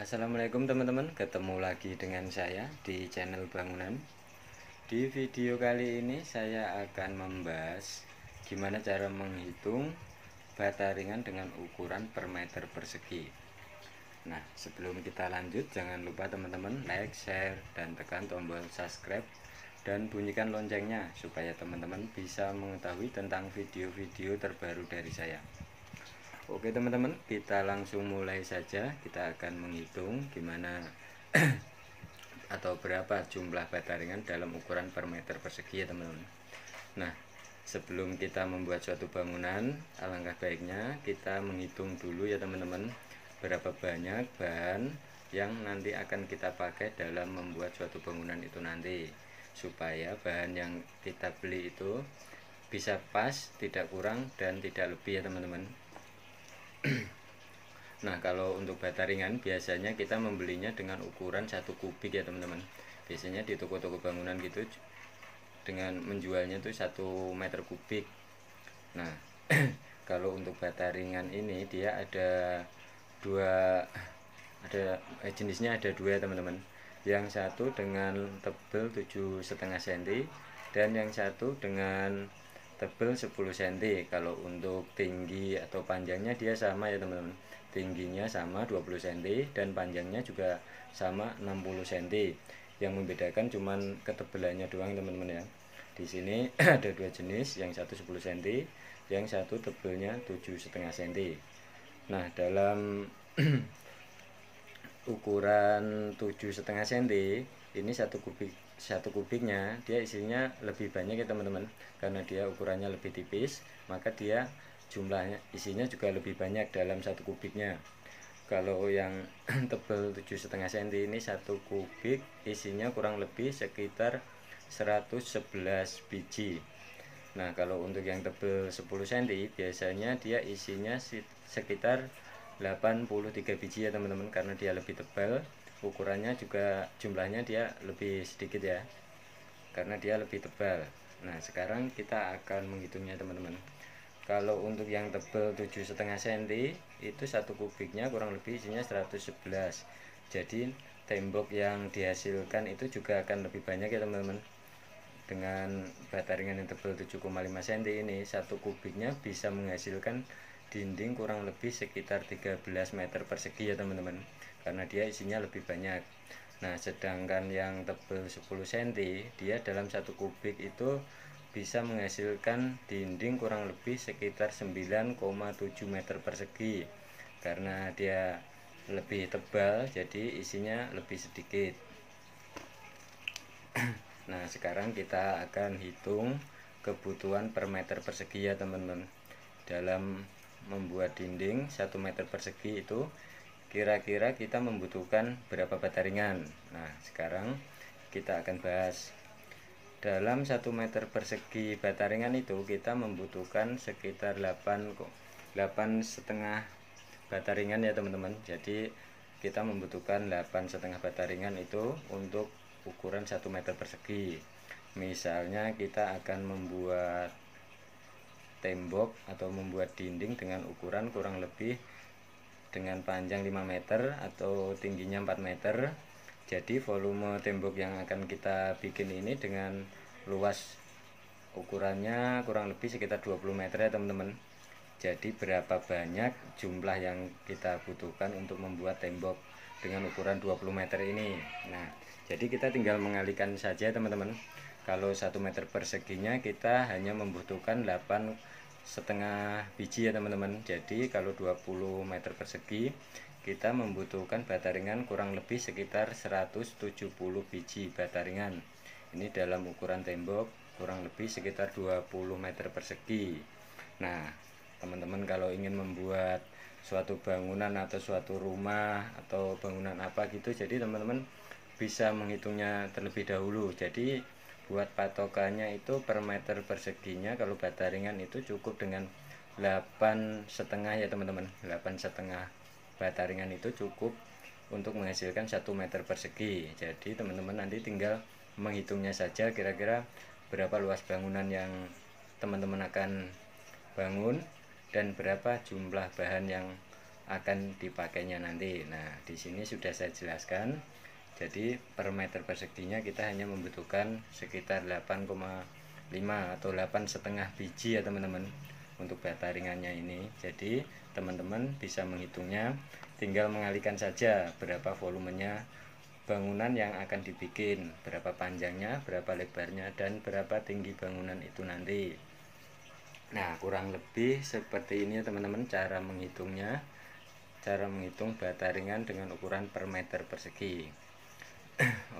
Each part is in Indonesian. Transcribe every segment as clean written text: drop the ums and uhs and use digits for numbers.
Assalamualaikum teman-teman, ketemu lagi dengan saya di channel bangunan. Di video kali ini saya akan membahas gimana cara menghitung bata ringan dengan ukuran per meter persegi. Nah, sebelum kita lanjut, jangan lupa teman-teman like, share, dan tekan tombol subscribe dan bunyikan loncengnya supaya teman-teman bisa mengetahui tentang video-video terbaru dari saya. Oke teman-teman, kita langsung mulai saja. Kita akan menghitung gimana atau berapa jumlah bata ringan dalam ukuran per meter persegi ya teman-teman. Nah, sebelum kita membuat suatu bangunan, alangkah baiknya kita menghitung dulu ya teman-teman, berapa banyak bahan yang nanti akan kita pakai dalam membuat suatu bangunan itu nanti, supaya bahan yang kita beli itu bisa pas, tidak kurang dan tidak lebih ya teman-teman. Nah, kalau untuk bata ringan biasanya kita membelinya dengan ukuran 1 kubik ya teman-teman. Biasanya di toko-toko bangunan gitu dengan menjualnya itu 1 meter kubik. Nah, kalau untuk bata ringan ini dia ada jenisnya ada dua ya teman-teman. Yang satu dengan tebal 7,5 cm dan yang satu dengan tebal 10 cm. Kalau untuk tinggi atau panjangnya dia sama ya teman-teman. Tingginya sama 20 cm dan panjangnya juga sama 60 cm. Yang membedakan cuman ketebalannya doang teman-teman ya. Di sini ada dua jenis, yang satu 10 cm, yang satu tebalnya 7,5 cm. Nah, dalam ukuran 7,5 cm ini satu kubiknya dia isinya lebih banyak ya teman-teman, karena dia ukurannya lebih tipis, maka dia jumlahnya isinya juga lebih banyak dalam satu kubiknya. Kalau yang tebal 7,5 cm ini satu kubik isinya kurang lebih sekitar 111 biji. Nah, kalau untuk yang tebal 10 cm biasanya dia isinya sekitar 83 biji ya teman-teman, karena dia lebih tebal, ukurannya juga jumlahnya dia lebih sedikit ya, karena dia lebih tebal. Nah, sekarang kita akan menghitungnya teman-teman. Kalau untuk yang tebal 7,5 cm itu satu kubiknya kurang lebih isinya 111. Jadi tembok yang dihasilkan itu juga akan lebih banyak ya teman-teman. Dengan bata ringan yang tebal 7,5 cm ini satu kubiknya bisa menghasilkan dinding kurang lebih sekitar 13 meter persegi ya teman-teman, karena dia isinya lebih banyak. Nah, sedangkan yang tebal 10 cm dia dalam satu kubik itu bisa menghasilkan dinding kurang lebih sekitar 9,7 meter persegi, karena dia lebih tebal jadi isinya lebih sedikit. Nah, sekarang kita akan hitung kebutuhan per meter persegi ya teman-teman. Dalam membuat dinding 1 meter persegi itu kira-kira kita membutuhkan berapa bata ringan. Nah, sekarang kita akan bahas. Dalam 1 meter persegi bata ringan itu kita membutuhkan sekitar 8,5 bata ringan ya teman-teman. Jadi kita membutuhkan 8,5 bata ringan itu untuk ukuran 1 meter persegi. Misalnya kita akan membuat tembok atau membuat dinding dengan ukuran kurang lebih dengan panjang 5 meter atau tingginya 4 meter. Jadi volume tembok yang akan kita bikin ini dengan luas ukurannya kurang lebih sekitar 20 meter ya teman-teman. Jadi berapa banyak jumlah yang kita butuhkan untuk membuat tembok dengan ukuran 20 meter ini. Nah, jadi kita tinggal mengalihkan saja teman-teman. Kalau 1 meter perseginya kita hanya membutuhkan 8,5 biji ya teman-teman. Jadi kalau 20 meter persegi kita membutuhkan bata ringan kurang lebih sekitar 170 biji bata ringan. Ini dalam ukuran tembok kurang lebih sekitar 20 meter persegi. Nah, teman-teman kalau ingin membuat suatu bangunan atau suatu rumah atau bangunan apa gitu, jadi teman-teman bisa menghitungnya terlebih dahulu. Jadi buat patokannya itu per meter perseginya kalau bata ringan itu cukup dengan 8,5 ya teman-teman. 8,5 bata ringan itu cukup untuk menghasilkan 1 meter persegi. Jadi teman-teman nanti tinggal menghitungnya saja kira-kira berapa luas bangunan yang teman-teman akan bangun dan berapa jumlah bahan yang akan dipakainya nanti. Nah, di sini sudah saya jelaskan. Jadi per meter perseginya kita hanya membutuhkan sekitar 8,5 atau 8,5 biji ya teman-teman untuk bata ringannya ini. Jadi teman-teman bisa menghitungnya, tinggal mengalihkan saja berapa volumenya bangunan yang akan dibikin, berapa panjangnya, berapa lebarnya, dan berapa tinggi bangunan itu nanti. Nah, kurang lebih seperti ini ya teman-teman cara menghitungnya, cara menghitung bata ringan dengan ukuran per meter persegi.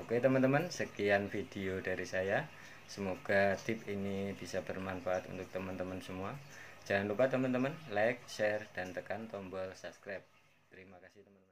Oke teman-teman, sekian video dari saya. Semoga tip ini bisa bermanfaat untuk teman-teman semua. Jangan lupa teman-teman like, share, dan tekan tombol subscribe. Terima kasih teman-teman.